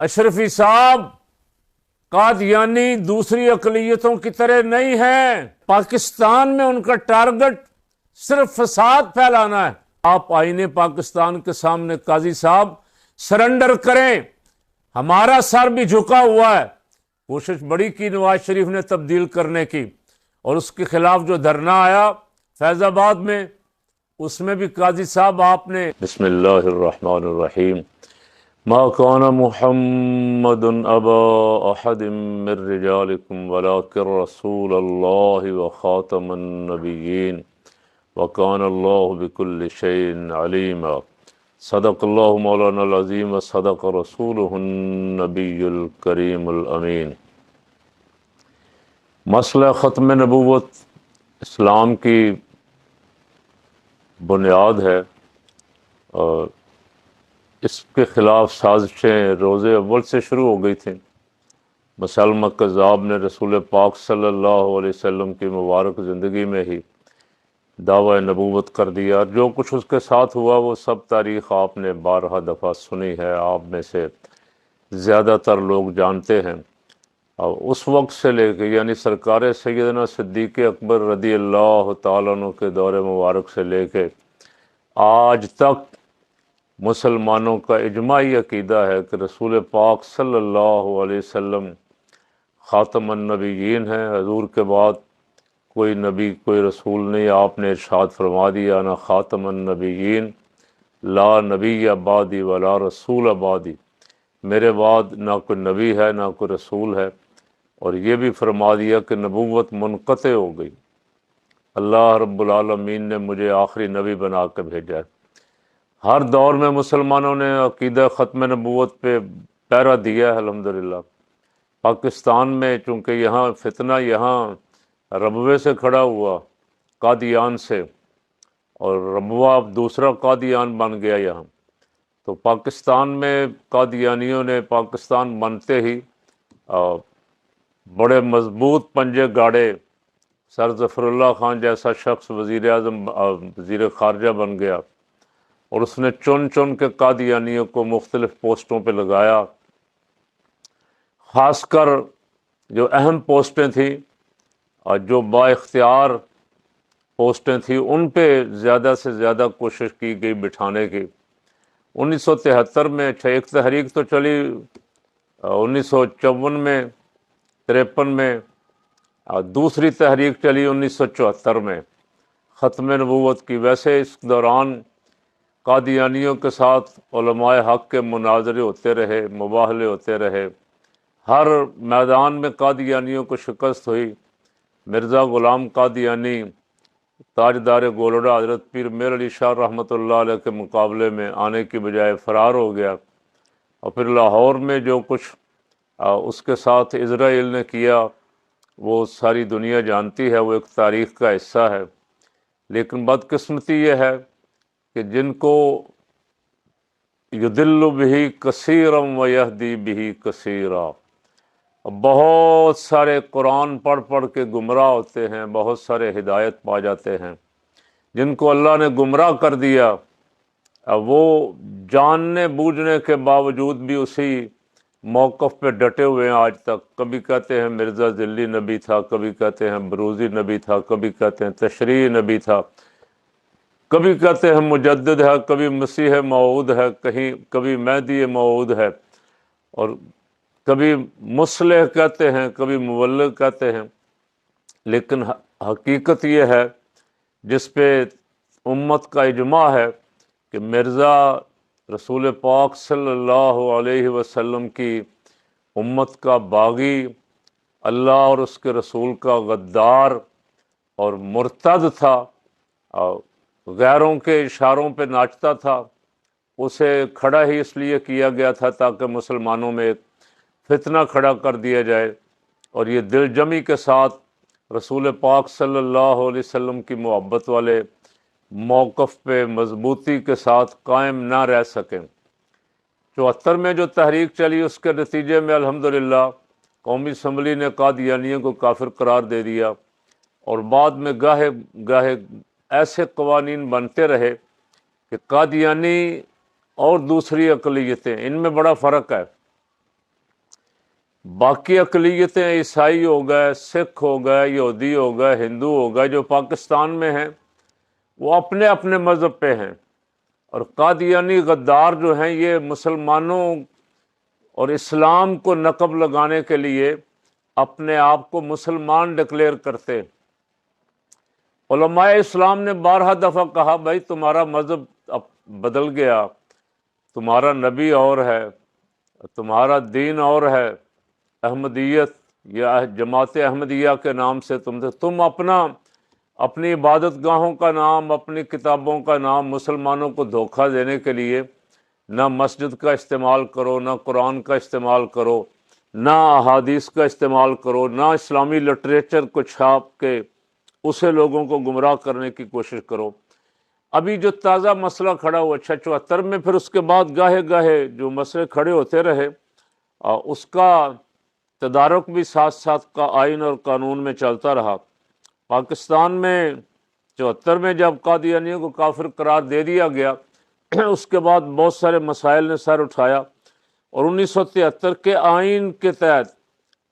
اشرفی صاحب قادیانی دوسری اقلیتوں کی طرح نہیں ہیں۔ پاکستان میں ان کا ٹارگٹ صرف فساد پھیلانا ہے۔ آپ آئین پاکستان کے سامنے قاضی صاحب سرنڈر کریں، ہمارا سر بھی جھکا ہوا ہے۔ کوشش بڑی کی نواز شریف نے تبدیل کرنے کی، اور اس کے خلاف جو دھرنا آیا فیض آباد میں، اس میں بھی قاضی صاحب آپ نے بسم اللہ الرحمن الرحیم ما كان محمد ابا احد من رجالكم ولكن رسول الله وخاتم النبيين وكان الله بكل شيء عليما صدق الله مولانا العظیم وصدق رسوله النبی الکریم الامین۔ مسئلہ ختم نبوت اسلام کی بنیاد ہے، اور اس کے خلاف سازشیں روز اول سے شروع ہو گئی تھیں۔ مسلمہ کذاب نے رسول پاک صلی اللہ علیہ وسلم کی مبارک زندگی میں ہی دعوی نبوت کر دیا، اور جو کچھ اس کے ساتھ ہوا وہ سب تاریخ آپ نے بارہا دفعہ سنی ہے، آپ میں سے زیادہ تر لوگ جانتے ہیں۔ اور اس وقت سے لے کے، یعنی سرکار سیدنا صدیق اکبر رضی اللہ تعالیٰ عنہ کے دور مبارک سے لے کے آج تک مسلمانوں کا اجماعی عقیدہ ہے کہ رسول پاک صلی اللہ علیہ وسلم خاتم النبیین ہیں۔ حضور کے بعد کوئی نبی کوئی رسول نہیں۔ آپ نے ارشاد فرما دیا انا خاتم النبیین لا نبی بعدی ولا رسول بعدی، میرے بعد نہ کوئی نبی ہے نہ کوئی رسول ہے۔ اور یہ بھی فرما دیا کہ نبوت منقطع ہو گئی، اللہ رب العالمین نے مجھے آخری نبی بنا کے بھیجا ہے۔ ہر دور میں مسلمانوں نے عقیدہ ختم نبوت پہ پہرا دیا ہے الحمدللہ۔ پاکستان میں چونکہ یہاں فتنہ یہاں ربوے سے کھڑا ہوا، قادیان سے، اور ربوہ اب دوسرا قادیان بن گیا یہاں، تو پاکستان میں قادیانیوں نے پاکستان بنتے ہی بڑے مضبوط پنجے گاڑے۔ سر ظفر اللہ خان جیسا شخص وزیر اعظم وزیر خارجہ بن گیا، اور اس نے چن چن کے قادیانیوں کو مختلف پوسٹوں پہ لگایا۔ خاص کر جو اہم پوسٹیں تھیں اور جو با اختیار پوسٹیں تھیں، ان پہ زیادہ سے زیادہ کوشش کی گئی بٹھانے کی۔ 1973 میں ایک تحریک تو چلی، 1954 میں 53 میں، اور دوسری تحریک چلی 1974 میں ختم نبوت کی۔ ویسے اس دوران قادیانیوں کے ساتھ علماء حق کے مناظرے ہوتے رہے، مباہلے ہوتے رہے، ہر میدان میں قادیانیوں کو شکست ہوئی۔ مرزا غلام قادیانی تاجدار گولڑا حضرت پیر میر علی شاہ رحمۃ اللہ علیہ کے مقابلے میں آنے کی بجائے فرار ہو گیا، اور پھر لاہور میں جو کچھ اس کے ساتھ اسرائیل نے کیا وہ ساری دنیا جانتی ہے، وہ ایک تاریخ کا حصہ ہے۔ لیکن بدقسمتی یہ ہے کہ جن کو یضل بہ کثیرا ویہدی بہ کثیرا، بہت سارے قرآن پڑھ پڑھ کے گمراہ ہوتے ہیں، بہت سارے ہدایت پا جاتے ہیں۔ جن کو اللہ نے گمراہ کر دیا، وہ جاننے بوجھنے کے باوجود بھی اسی موقف پہ ڈٹے ہوئے ہیں آج تک۔ کبھی کہتے ہیں مرزا ذلی نبی تھا، کبھی کہتے ہیں بروزی نبی تھا، کبھی کہتے ہیں تشریعی نبی تھا، کبھی کہتے ہیں مجدد ہے، کبھی مسیح موعود ہے، کبھی مہدی موعود ہے، اور کبھی مصلح کہتے ہیں، کبھی مبلغ کہتے ہیں۔ لیکن حقیقت یہ ہے جس پہ امت کا اجماع ہے کہ مرزا رسول پاک صلی اللہ علیہ وسلم کی امت کا باغی، اللہ اور اس کے رسول کا غدار اور مرتد تھا، اور غیروں کے اشاروں پہ ناچتا تھا۔ اسے کھڑا ہی اس لیے کیا گیا تھا تاکہ مسلمانوں میں ایک فتنہ کھڑا کر دیا جائے، اور یہ دل جمی کے ساتھ رسول پاک صلی اللہ علیہ وسلم کی محبت والے موقف پہ مضبوطی کے ساتھ قائم نہ رہ سکیں۔ 74 میں جو تحریک چلی، اس کے نتیجے میں الحمدللہ قومی اسمبلی نے قادیانیوں کو کافر قرار دے دیا، اور بعد میں گاہے گاہے ایسے قوانین بنتے رہے کہ قادیانی اور دوسری اقلیتیں، ان میں بڑا فرق ہے۔ باقی اقلیتیں عیسائی ہو گئے، سکھ ہو گئے، یہودی ہو گئے، ہندو ہو گئے، جو پاکستان میں ہیں وہ اپنے اپنے مذہب پہ ہیں، اور قادیانی غدار جو ہیں یہ مسلمانوں اور اسلام کو نقب لگانے کے لیے اپنے آپ کو مسلمان ڈکلیئر کرتے۔ علماء اسلام نے بارہا دفعہ کہا بھائی تمہارا مذہب اب بدل گیا، تمہارا نبی اور ہے، تمہارا دین اور ہے، احمدیت یا جماعت احمدیہ کے نام سے تم اپنی عبادت گاہوں کا نام، اپنی کتابوں کا نام مسلمانوں کو دھوکہ دینے کے لیے نہ مسجد کا استعمال کرو، نہ قرآن کا استعمال کرو، نہ احادیث کا استعمال کرو، نہ اسلامی لٹریچر کو چھاپ کے اسے لوگوں کو گمراہ کرنے کی کوشش کرو۔ ابھی جو تازہ مسئلہ کھڑا ہوا 74 میں، پھر اس کے بعد گاہے گاہے جو مسئلے کھڑے ہوتے رہے اس کا تدارک بھی ساتھ ساتھ کا آئین اور قانون میں چلتا رہا۔ پاکستان میں 74 میں جب قادیانیوں کو کافر قرار دے دیا گیا، اس کے بعد بہت سارے مسائل نے سر اٹھایا، اور 1973 کے آئین کے تحت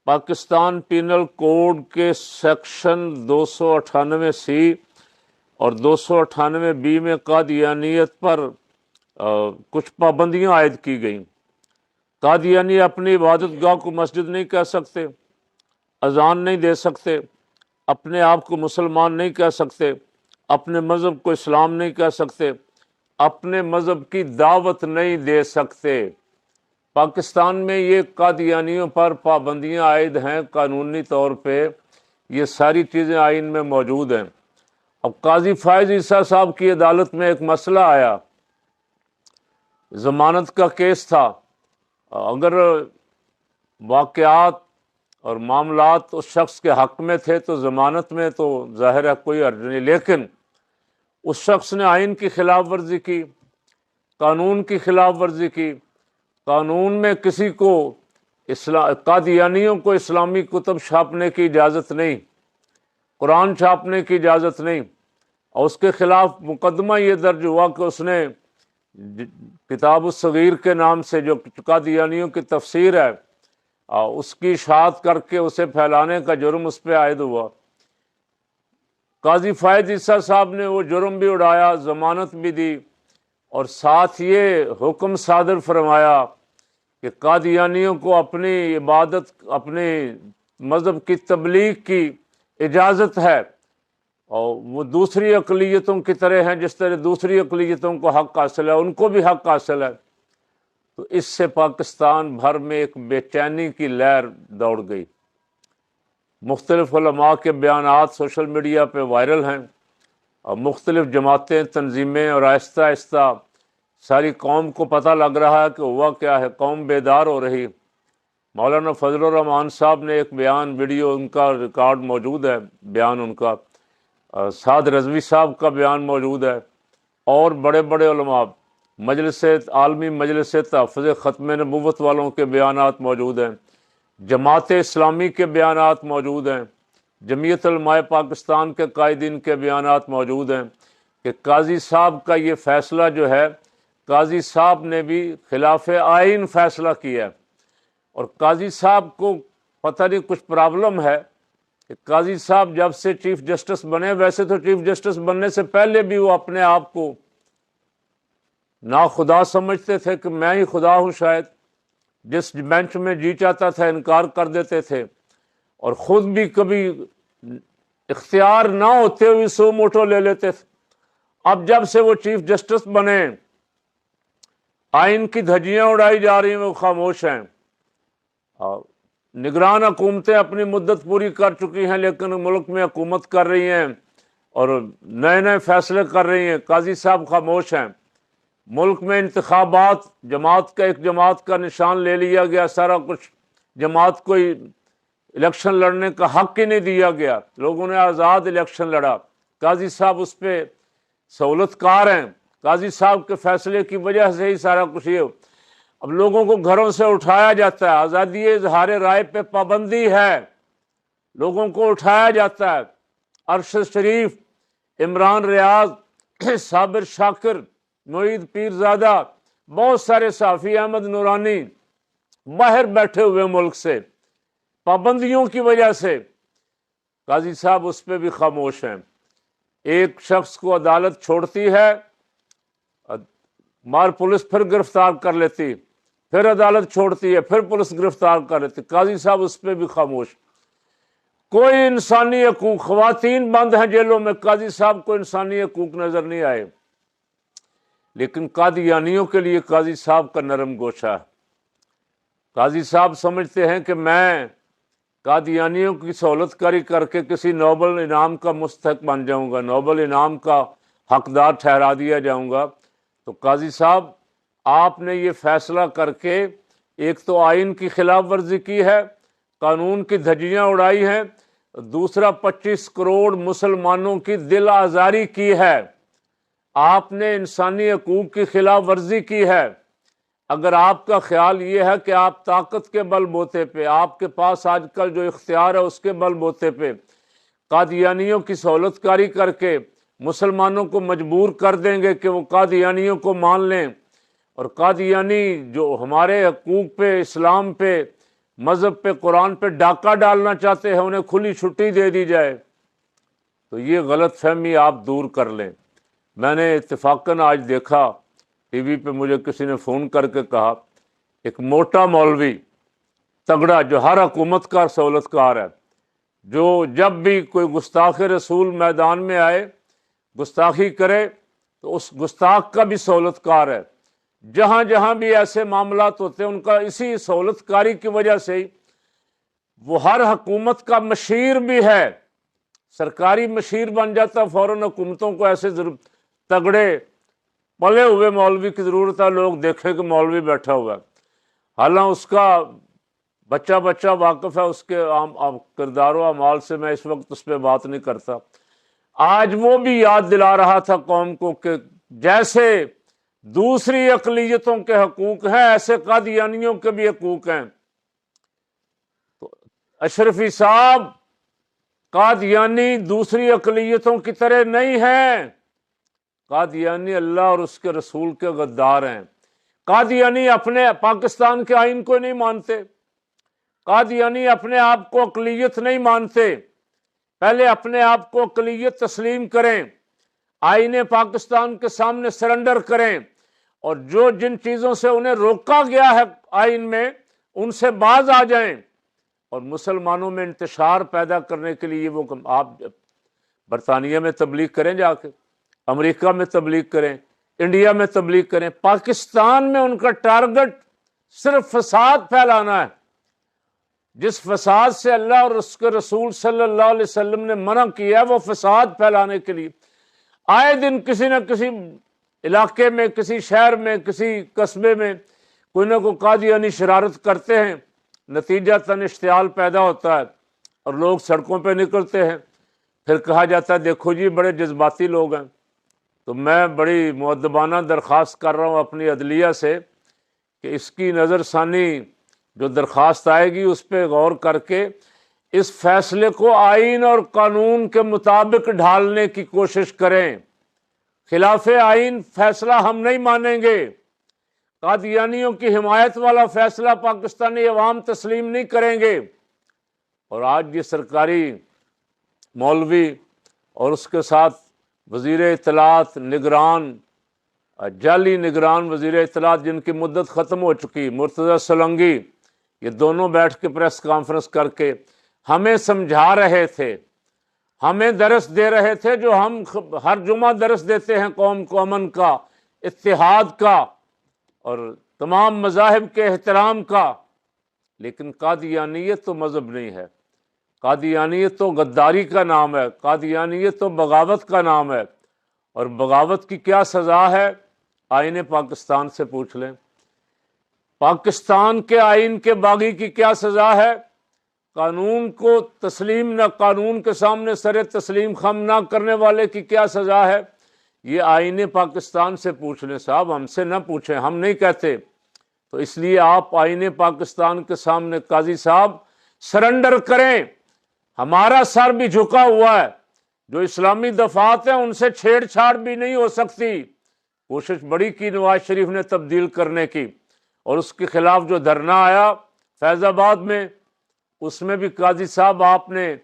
پاکستان پینل کوڈ کے سیکشن 298 اور 298 میں قادیانیت پر کچھ پابندیاں عائد کی گئیں۔ قادیانی اپنی عبادت گاہ کو مسجد نہیں کہہ سکتے، اذان نہیں دے سکتے، اپنے آپ کو مسلمان نہیں کہہ سکتے، اپنے مذہب کو اسلام نہیں کہہ سکتے، اپنے مذہب کی دعوت نہیں دے سکتے۔ پاکستان میں یہ قادیانیوں پر پابندیاں عائد ہیں قانونی طور پہ، یہ ساری چیزیں آئین میں موجود ہیں۔ اب قاضی فائز عیسیٰ صاحب کی عدالت میں ایک مسئلہ آیا، ضمانت کا کیس تھا۔ اگر واقعات اور معاملات اس شخص کے حق میں تھے تو ضمانت میں تو ظاہر ہے کوئی حرج نہیں، لیکن اس شخص نے آئین کی خلاف ورزی کی، قانون کی خلاف ورزی کی۔ قانون میں کسی کو قادیانیوں کو اسلامی کتب چھاپنے کی اجازت نہیں، قرآن چھاپنے کی اجازت نہیں، اور اس کے خلاف مقدمہ یہ درج ہوا کہ اس نے کتاب الصغیر کے نام سے جو قادیانیوں کی تفسیر ہے اس کی اشاعت کر کے اسے پھیلانے کا جرم اس پہ عائد ہوا۔ قاضی فائز عیسیٰ صاحب نے وہ جرم بھی اڑایا، ضمانت بھی دی، اور ساتھ یہ حکم صادر فرمایا کہ قادیانیوں کو اپنی عبادت، اپنے مذہب کی تبلیغ کی اجازت ہے، اور وہ دوسری اقلیتوں کی طرح ہیں، جس طرح دوسری اقلیتوں کو حق حاصل ہے ان کو بھی حق حاصل ہے۔ تو اس سے پاکستان بھر میں ایک بے چینی کی لہر دوڑ گئی۔ مختلف علماء کے بیانات سوشل میڈیا پہ وائرل ہیں، اور مختلف جماعتیں، تنظیمیں، اور آہستہ آہستہ ساری قوم کو پتہ لگ رہا ہے کہ ہوا کیا ہے، قوم بیدار ہو رہی۔ مولانا فضل الرحمان صاحب نے ایک بیان، ویڈیو ان کا ریکارڈ موجود ہے، بیان ان کا، سعد رضوی صاحب کا بیان موجود ہے، اور بڑے بڑے علماء، عالمی مجلس تحفظ ختم نبوت والوں کے بیانات موجود ہیں، جماعت اسلامی کے بیانات موجود ہیں، جمعیت علماء پاکستان کے قائدین کے بیانات موجود ہیں کہ قاضی صاحب کا یہ فیصلہ جو ہے، قاضی صاحب نے بھی خلاف آئین فیصلہ کیا ہے، اور قاضی صاحب کو پتہ نہیں کچھ پرابلم ہے کہ قاضی صاحب جب سے چیف جسٹس بنے، ویسے تو چیف جسٹس بننے سے پہلے بھی وہ اپنے آپ کو ناخدا سمجھتے تھے کہ میں ہی خدا ہوں شاید، جس بینچ میں جی چاہتا تھا انکار کر دیتے تھے، اور خود بھی کبھی اختیار نہ ہوتے ہوئے سو موٹو لے لیتے تھے۔ اب جب سے وہ چیف جسٹس بنے، آئین کی دھجیاں اڑائی جا رہی ہیں، وہ خاموش ہیں۔ نگران حکومتیں اپنی مدت پوری کر چکی ہیں، لیکن ملک میں حکومت کر رہی ہیں اور نئے نئے فیصلے کر رہی ہیں، قاضی صاحب خاموش ہیں۔ ملک میں انتخابات، ایک جماعت کا نشان لے لیا گیا، سارا کچھ، جماعت کو الیکشن لڑنے کا حق ہی نہیں دیا گیا، لوگوں نے آزاد الیکشن لڑا۔ قاضی صاحب اس پہ سہولت کار ہیں، قاضی صاحب کے فیصلے کی وجہ سے ہی سارا کچھ یہ۔ اب لوگوں کو گھروں سے اٹھایا جاتا ہے، آزادی اظہار رائے پہ پابندی ہے، لوگوں کو اٹھایا جاتا ہے۔ ارشد شریف، عمران ریاض، صابر شاکر، معید پیرزادہ، بہت سارے صحافی، احمد نورانی باہر بیٹھے ہوئے ملک سے، پابندیوں کی وجہ سے قاضی صاحب اس پہ بھی خاموش ہیں۔ ایک شخص کو عدالت چھوڑتی ہے، مار پولیس پھر گرفتار کر لیتی، پھر عدالت چھوڑتی ہے، پھر پولیس گرفتار کر لیتی، قاضی صاحب اس پہ بھی خاموش۔ کوئی انسانی حقوق، خواتین بند ہیں جیلوں میں، قاضی صاحب کو انسانی حقوق نظر نہیں آئے۔ لیکن قادیانیوں کے لیے قاضی صاحب کا نرم گوشہ ہے۔ قاضی صاحب سمجھتے ہیں کہ میں قادیانیوں کی سہولت کاری کر کے کسی نوبل انعام کا مستحق بن جاؤں گا، نوبل انعام کا حقدار ٹھہرا دیا جاؤں گا۔ تو قاضی صاحب، آپ نے یہ فیصلہ کر کے ایک تو آئین کی خلاف ورزی کی ہے، قانون کی دھجیاں اڑائی ہیں، دوسرا 25 کروڑ مسلمانوں کی دل آزاری کی ہے، آپ نے انسانی حقوق کی خلاف ورزی کی ہے۔ اگر آپ کا خیال یہ ہے کہ آپ طاقت کے بل بوتے پہ، آپ کے پاس آج کل جو اختیار ہے اس کے بل بوتے پہ قادیانیوں کی سہولت کاری کر کے مسلمانوں کو مجبور کر دیں گے کہ وہ قادیانیوں کو مان لیں، اور قادیانی جو ہمارے حقوق پہ، اسلام پہ، مذہب پہ، قرآن پہ ڈاکہ ڈالنا چاہتے ہیں، انہیں کھلی چھٹی دے دی جائے، تو یہ غلط فہمی آپ دور کر لیں۔ میں نے اتفاقاً آج دیکھا ٹی وی پہ، مجھے کسی نے فون کر کے کہا، ایک موٹا مولوی تگڑا جو ہر حکومت کا سہولت کار ہے، جو جب بھی کوئی گستاخ رسول میدان میں آئے، گستاخی کرے تو اس گستاخ کا بھی سہولت کار ہے، جہاں جہاں بھی ایسے معاملات ہوتے ہیں ان کا اسی سہولت کاری کی وجہ سے ہی وہ ہر حکومت کا مشیر بھی ہے، سرکاری مشیر بن جاتا۔ فوراً حکومتوں کو ایسے تگڑے پلے ہوئے مولوی کی ضرورت ہے، لوگ دیکھیں کہ مولوی بیٹھا ہوا ہے، حالانکہ اس کا بچہ بچہ واقف ہے اس کے کردار و اعمال سے، میں اس وقت اس پہ بات نہیں کرتا۔ آج وہ بھی یاد دلا رہا تھا قوم کو کہ جیسے دوسری اقلیتوں کے حقوق ہیں ایسے قادیانیوں کے بھی حقوق ہیں۔ تو اشرفی صاحب، قادیانی دوسری اقلیتوں کی طرح نہیں ہیں، قادیانی اللہ اور اس کے رسول کے غدار ہیں۔ قادیانی اپنے پاکستان کے آئین کو نہیں مانتے، قادیانی اپنے آپ کو اقلیت نہیں مانتے، پہلے اپنے آپ کو اقلیت تسلیم کریں، آئین پاکستان کے سامنے سرنڈر کریں، اور جو جن چیزوں سے انہیں روکا گیا ہے آئین میں ان سے باز آ جائیں، اور مسلمانوں میں انتشار پیدا کرنے کے لیے وہ آپ برطانیہ میں تبلیغ کریں، جا کے امریکہ میں تبلیغ کریں، انڈیا میں تبلیغ کریں، پاکستان میں ان کا ٹارگٹ صرف فساد پھیلانا ہے، جس فساد سے اللہ اور اس کے رسول صلی اللہ علیہ وسلم نے منع کیا ہے وہ فساد پھیلانے کے لیے آئے دن کسی نہ کسی علاقے میں، کسی شہر میں، کسی قصبے میں کوئی نہ کوئی قادیانی شرارت کرتے ہیں، نتیجتاً اشتعال پیدا ہوتا ہے اور لوگ سڑکوں پہ نکلتے ہیں، پھر کہا جاتا ہے دیکھو جی بڑے جذباتی لوگ ہیں۔ تو میں بڑی مؤدبانہ درخواست کر رہا ہوں اپنی عدلیہ سے کہ اس کی نظر ثانی جو درخواست آئے گی اس پہ غور کر کے اس فیصلے کو آئین اور قانون کے مطابق ڈھالنے کی کوشش کریں۔ خلاف آئین فیصلہ ہم نہیں مانیں گے، قادیانیوں کی حمایت والا فیصلہ پاکستانی عوام تسلیم نہیں کریں گے۔ اور آج یہ سرکاری مولوی اور اس کے ساتھ وزیر اطلاعات، نگران، جعلی نگران وزیر اطلاعات جن کی مدت ختم ہو چکی، مرتضی سولنگی، یہ دونوں بیٹھ کے پریس کانفرنس کر کے ہمیں سمجھا رہے تھے، ہمیں درس دے رہے تھے جو ہم ہر جمعہ درس دیتے ہیں قوم کو، امن کا، اتحاد کا اور تمام مذاہب کے احترام کا۔ لیکن قادیانیت تو مذہب نہیں ہے، قادیانیت تو غداری کا نام ہے، قادیانیت تو بغاوت کا نام ہے، اور بغاوت کی کیا سزا ہے آئین پاکستان سے پوچھ لیں۔ پاکستان کے آئین کے باغی کی کیا سزا ہے، قانون کو تسلیم نہ، قانون کے سامنے سر تسلیم خم نہ کرنے والے کی کیا سزا ہے، یہ آئین پاکستان سے پوچھ لیں صاحب، ہم سے نہ پوچھیں، ہم نہیں کہتے۔ تو اس لیے آپ آئین پاکستان کے سامنے قاضی صاحب سرنڈر کریں، ہمارا سر بھی جھکا ہوا ہے، جو اسلامی دفعات ہیں ان سے چھیڑ چھاڑ بھی نہیں ہو سکتی۔ کوشش بڑی کی نواز شریف نے تبدیل کرنے کی، اور اس کے خلاف جو دھرنا آیا فیض آباد میں، اس میں بھی قاضی صاحب آپ نے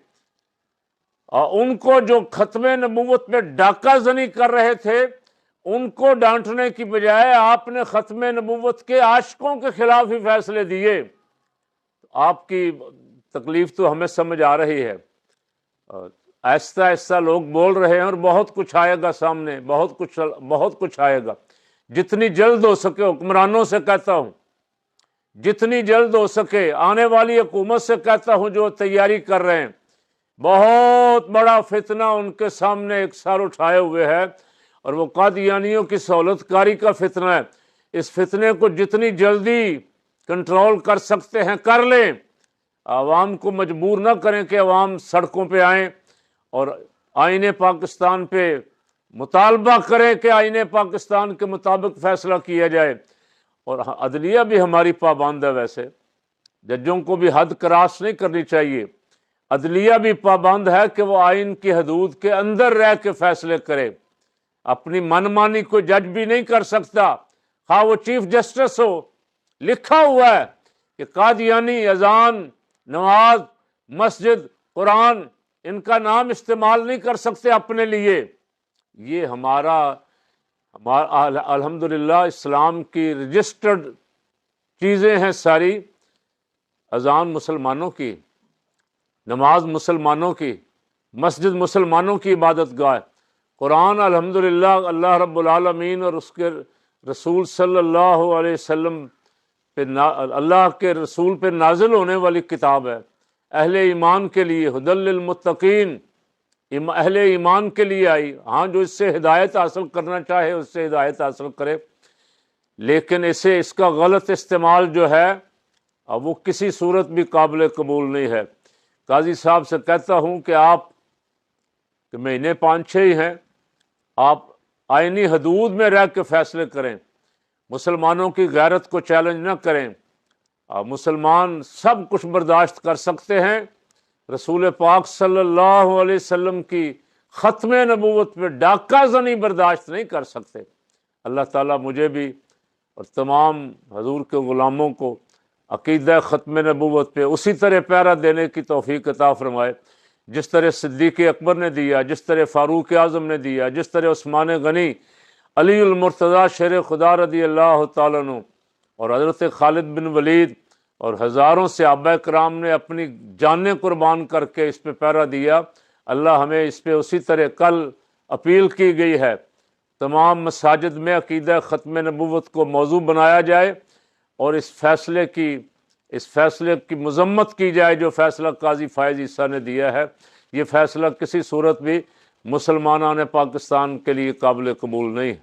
ان کو جو ختم نبوت پہ ڈاکہ زنی کر رہے تھے ان کو ڈانٹنے کی بجائے آپ نے ختم نبوت کے عاشقوں کے خلاف ہی فیصلے دیے۔ آپ کی تکلیف تو ہمیں سمجھ آ رہی ہے، آہستہ آہستہ لوگ بول رہے ہیں اور بہت کچھ آئے گا سامنے، بہت کچھ آئے گا۔ جتنی جلد ہو سکے حکمرانوں سے کہتا ہوں، جتنی جلد ہو سکے آنے والی حکومت سے کہتا ہوں جو تیاری کر رہے ہیں، بہت بڑا فتنہ ان کے سامنے ایک سال اٹھائے ہوئے ہے، اور وہ قادیانیوں کی سہولت کاری کا فتنہ ہے۔ اس فتنے کو جتنی جلدی کنٹرول کر سکتے ہیں کر لیں، عوام کو مجبور نہ کریں کہ عوام سڑکوں پہ آئیں اور آئین پاکستان پہ مطالبہ کریں کہ آئین پاکستان کے مطابق فیصلہ کیا جائے۔ اور عدلیہ بھی ہماری پابند ہے، ویسے ججوں کو بھی حد کراس نہیں کرنی چاہیے، عدلیہ بھی پابند ہے کہ وہ آئین کی حدود کے اندر رہ کے فیصلے کرے۔ اپنی من مانی کوئی جج بھی نہیں کر سکتا، خواہ وہ چیف جسٹس ہو۔ لکھا ہوا ہے کہ قادیانی اذان، نماز، مسجد، قرآن ان کا نام استعمال نہیں کر سکتے اپنے لیے۔ یہ ہمارا الحمدللہ اسلام کی رجسٹرڈ چیزیں ہیں ساری۔ اذان مسلمانوں کی، نماز مسلمانوں کی، مسجد مسلمانوں کی عبادت گاہ، قرآن الحمدللہ اللہ رب العالمین اور اس کے رسول صلی اللہ علیہ وسلم پہ اللہ کے رسول پہ نازل ہونے والی کتاب ہے، اہل ایمان کے لیے، ہدی للمتقین، اہل ایمان کے لیے آئی۔ ہاں جو اس سے ہدایت حاصل کرنا چاہے اس سے ہدایت حاصل کرے، لیکن اس کا غلط استعمال جو ہے وہ کسی صورت بھی قابل قبول نہیں ہے۔ قاضی صاحب سے کہتا ہوں کہ آپ کہ مہینے 5-6 ہی ہیں، آپ آئینی حدود میں رہ کے فیصلے کریں، مسلمانوں کی غیرت کو چیلنج نہ کریں۔ مسلمان سب کچھ برداشت کر سکتے ہیں، رسول پاک صلی اللہ علیہ وسلم کی ختم نبوت پہ ڈاکہ زنی برداشت نہیں کر سکتے۔ اللہ تعالیٰ مجھے بھی اور تمام حضور کے غلاموں کو عقیدہ ختم نبوت پہ اسی طرح پہرا دینے کی توفیق عطا فرمائے جس طرح صدیق اکبر نے دیا، جس طرح فاروق اعظم نے دیا، جس طرح عثمان غنی، علی المرتضیٰ شیر خدا رضی اللہ تعالیٰ عنہ اور حضرت خالد بن ولید اور ہزاروں صحابہ کرام نے اپنی جانیں قربان کر کے اس پہ پہرا دیا۔ اللہ ہمیں اس پہ اسی طرح کل اپیل کی گئی ہے تمام مساجد میں عقیدہ ختم نبوت کو موضوع بنایا جائے اور اس فیصلے کی مذمت کی جائے جو فیصلہ قاضی فائز عیسیٰ نے دیا ہے۔ یہ فیصلہ کسی صورت بھی مسلمانان پاکستان کے لیے قابل قبول نہیں ہے۔